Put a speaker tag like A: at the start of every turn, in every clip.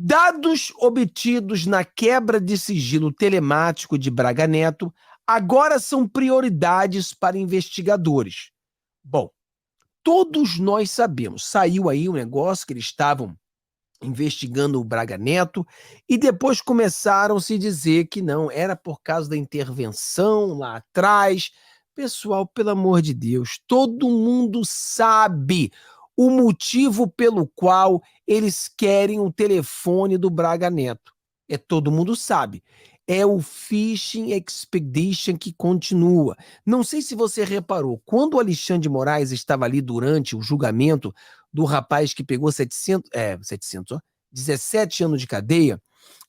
A: Dados obtidos na quebra de sigilo telemático de Braga Neto agora são prioridades para investigadores. Bom, todos nós sabemos, saiu aí um negócio que eles estavam investigando o Braga Neto e depois começaram a se dizer que não, era por causa da intervenção lá atrás. Pessoal, pelo amor de Deus, todo mundo sabe o motivo pelo qual eles querem o telefone do Braga Neto. Todo mundo sabe. É o Fishing Expedition que continua. Não sei se você reparou, quando o Alexandre de Moraes estava ali durante o julgamento do rapaz que pegou 17 anos de cadeia,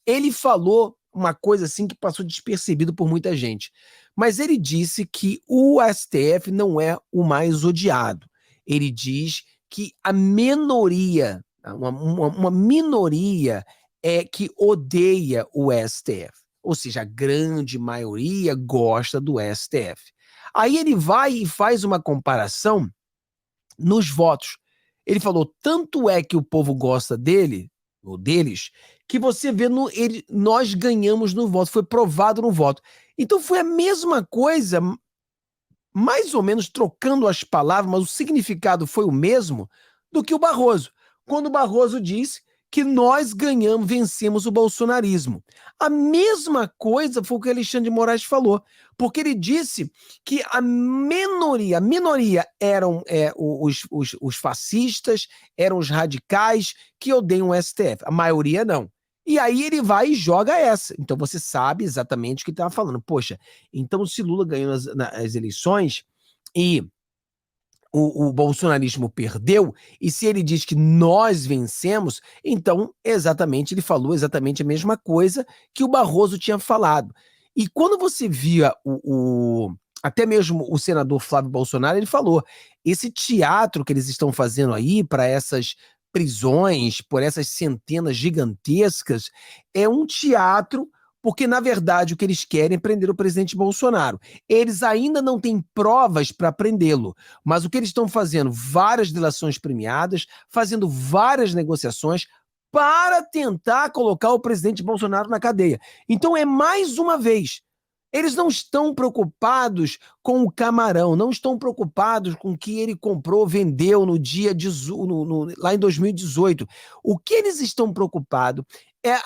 A: ele falou uma coisa assim que passou despercebido por muita gente. Mas ele disse que o STF não é o mais odiado. Ele diz que a minoria, uma minoria é que odeia o STF. Ou seja, a grande maioria gosta do STF. Aí ele vai e faz uma comparação nos votos. Ele falou, tanto é que o povo gosta dele, ou deles, que você vê, nós ganhamos no voto, foi provado no voto. Então foi a mesma coisa, mais ou menos trocando as palavras, mas o significado foi o mesmo do que o Barroso. Quando o Barroso disse que nós ganhamos, vencemos o bolsonarismo. A mesma coisa foi o que o Alexandre de Moraes falou, porque ele disse que a minoria eram os fascistas, eram os radicais que odeiam o STF, a maioria não. E aí ele vai e joga essa. Então você sabe exatamente o que ele estava falando. Poxa, então se Lula ganhou nas eleições e o bolsonarismo perdeu, e se ele diz que nós vencemos, então exatamente ele falou exatamente a mesma coisa que o Barroso tinha falado. E quando você via até mesmo o senador Flávio Bolsonaro, ele falou, esse teatro que eles estão fazendo aí para essas prisões, por essas centenas gigantescas, é um teatro porque, na verdade, o que eles querem é prender o presidente Bolsonaro. Eles ainda não têm provas para prendê-lo, mas o que eles estão fazendo? Várias delações premiadas, fazendo várias negociações para tentar colocar o presidente Bolsonaro na cadeia. Então, é mais uma vez. Eles não estão preocupados com o camarão, não estão preocupados com o que ele comprou, vendeu no dia lá em 2018. O que eles estão preocupados é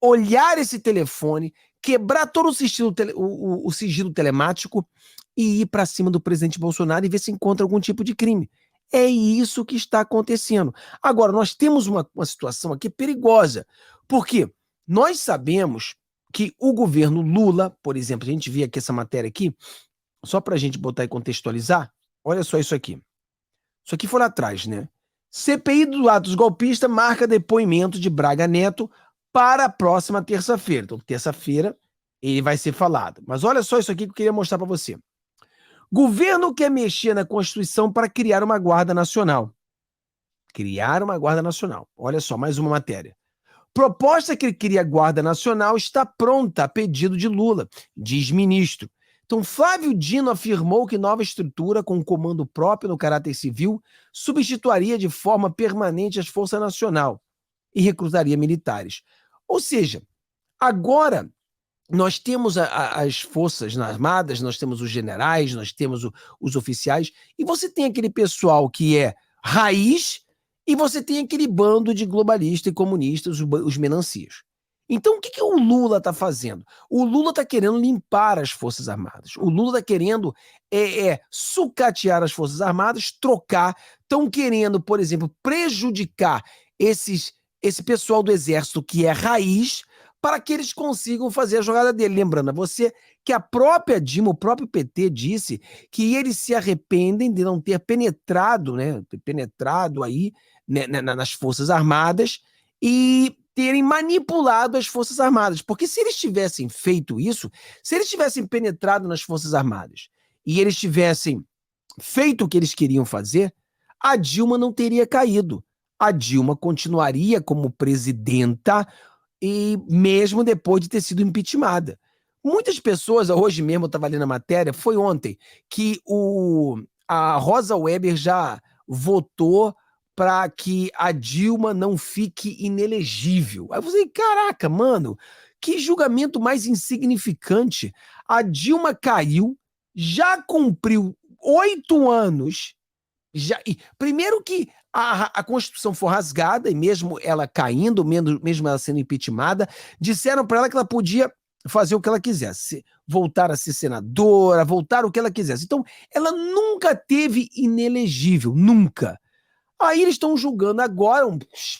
A: olhar esse telefone, quebrar todo o sigilo telemático e ir para cima do presidente Bolsonaro e ver se encontra algum tipo de crime. É isso que está acontecendo. Agora, nós temos uma situação aqui perigosa, porque nós sabemos que o governo Lula, por exemplo, a gente vê aqui essa matéria aqui, só para a gente botar e contextualizar, olha só isso aqui. Isso aqui foi lá atrás, né? CPI do atos golpista marca depoimento de Braga Neto para a próxima terça-feira. Então, terça-feira ele vai ser falado. Mas olha só isso aqui que eu queria mostrar para você. Governo quer mexer na Constituição para criar uma Guarda Nacional. Criar uma Guarda Nacional. Olha só, mais uma matéria. Proposta que cria a Guarda Nacional está pronta a pedido de Lula, diz ministro. Então, Flávio Dino afirmou que nova estrutura com comando próprio no caráter civil substituiria de forma permanente as Forças Nacional e recrutaria militares. Ou seja, agora nós temos as Forças Armadas, nós temos os generais, nós temos os oficiais, e você tem aquele pessoal que é raiz e você tem aquele bando de globalistas e comunistas, os melancias. Então, o que o Lula está fazendo? O Lula está querendo limpar as Forças Armadas. O Lula está querendo sucatear as Forças Armadas, trocar. Estão querendo, por exemplo, prejudicar esse pessoal do Exército que é raiz para que eles consigam fazer a jogada dele. Lembrando a você que a própria Dilma, o próprio PT disse que eles se arrependem de não ter penetrado, né, aí nas Forças Armadas e terem manipulado as Forças Armadas. Porque se eles tivessem feito isso, se eles tivessem penetrado nas Forças Armadas e eles tivessem feito o que eles queriam fazer, a Dilma não teria caído. A Dilma continuaria como presidenta e mesmo depois de ter sido impeachmentada. Muitas pessoas, hoje mesmo eu estava lendo a matéria, foi ontem, que a Rosa Weber já votou para que a Dilma não fique inelegível. Aí você, caraca, mano, que julgamento mais insignificante. A Dilma caiu, já cumpriu 8 anos. Primeiro que a Constituição foi rasgada, e mesmo ela caindo, mesmo ela sendo impeachmentada, disseram para ela que ela podia fazer o que ela quisesse, voltar a ser senadora, voltar o que ela quisesse. Então, ela nunca teve inelegível, nunca. Aí eles estão julgando agora,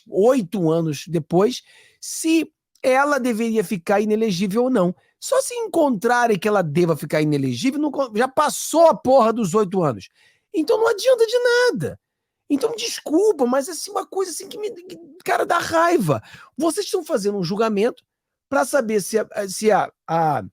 A: 8 anos depois, se ela deveria ficar inelegível ou não. Só se encontrarem que ela deva ficar inelegível, já passou a porra dos 8 anos. Então não adianta de nada. Então, desculpa, mas assim, uma coisa assim cara, dá raiva. Vocês estão fazendo um julgamento para saber se a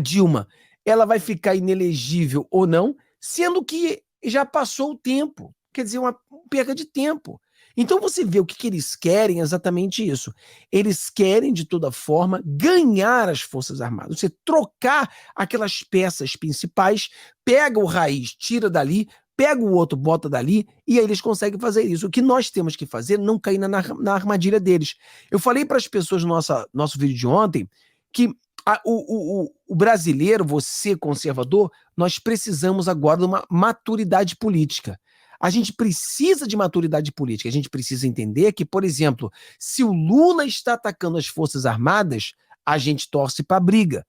A: Dilma ela vai ficar inelegível ou não, sendo que já passou o tempo. Quer dizer, uma perda de tempo. Então você vê o que eles querem, exatamente isso. Eles querem, de toda forma, ganhar as Forças Armadas. Você trocar aquelas peças principais, pega o raiz, tira dali, pega o outro, bota dali, e aí eles conseguem fazer isso. O que nós temos que fazer é não cair na armadilha deles. Eu falei para as pessoas no nosso vídeo de ontem que o brasileiro, você conservador, nós precisamos agora de uma maturidade política. A gente precisa de maturidade política. A gente precisa entender que, por exemplo, se o Lula está atacando as Forças Armadas, a gente torce para a briga.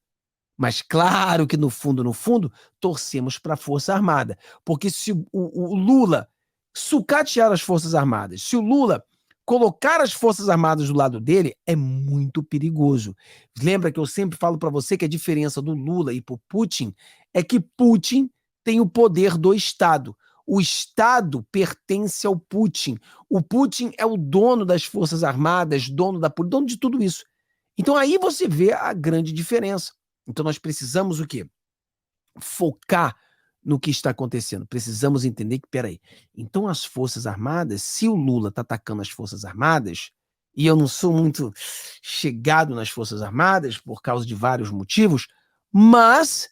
A: Mas claro que no fundo, torcemos para a Força Armada. Porque se o Lula sucatear as Forças Armadas, se o Lula colocar as Forças Armadas do lado dele, é muito perigoso. Lembra que eu sempre falo para você que a diferença do Lula e pro Putin é que Putin tem o poder do Estado. O Estado pertence ao Putin. O Putin é o dono das Forças Armadas, dono da polícia, dono de tudo isso. Então aí você vê a grande diferença. Então nós precisamos o quê? Focar no que está acontecendo. Precisamos entender que, peraí, então as Forças Armadas, se o Lula está atacando as Forças Armadas, e eu não sou muito chegado nas Forças Armadas por causa de vários motivos, mas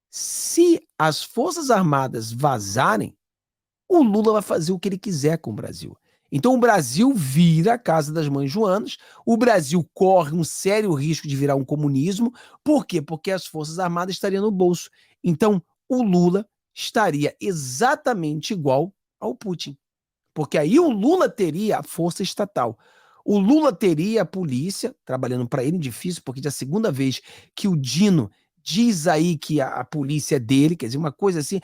A: se as Forças Armadas vazarem, o Lula vai fazer o que ele quiser com o Brasil. Então o Brasil vira a casa das mães Joanas, o Brasil corre um sério risco de virar um comunismo. Por quê? Porque as Forças Armadas estariam no bolso. Então o Lula estaria exatamente igual ao Putin. Porque aí o Lula teria a força estatal. O Lula teria a polícia trabalhando para ele, difícil, porque já é a segunda vez que o Dino diz aí que a polícia é dele, quer dizer, uma coisa assim,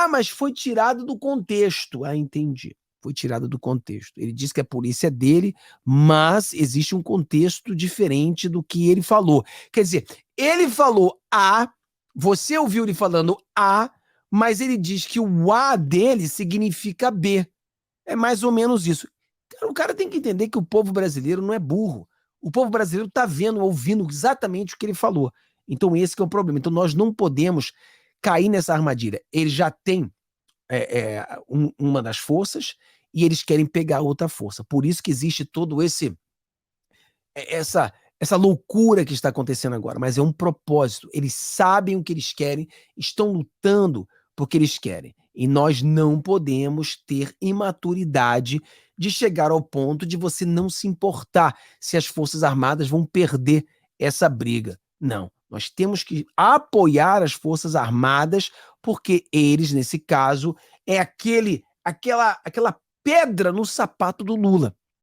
A: mas foi tirado do contexto. Entendi. Foi tirado do contexto. Ele diz que a polícia é dele, mas existe um contexto diferente do que ele falou. Quer dizer, ele falou A, você ouviu ele falando A, mas ele diz que o A dele significa B. É mais ou menos isso. O cara tem que entender que o povo brasileiro não é burro. O povo brasileiro está vendo, ouvindo exatamente o que ele falou. Então esse que é o problema. Então nós não podemos cair nessa armadilha. Eles já têm uma das forças e eles querem pegar outra força. Por isso que existe todo essa loucura que está acontecendo agora. Mas é um propósito. Eles sabem o que eles querem, estão lutando porque eles querem. E nós não podemos ter imaturidade de chegar ao ponto de você não se importar se as Forças Armadas vão perder essa briga. Não. Nós temos que apoiar as Forças Armadas, porque eles, nesse caso, é aquela pedra no sapato do Lula.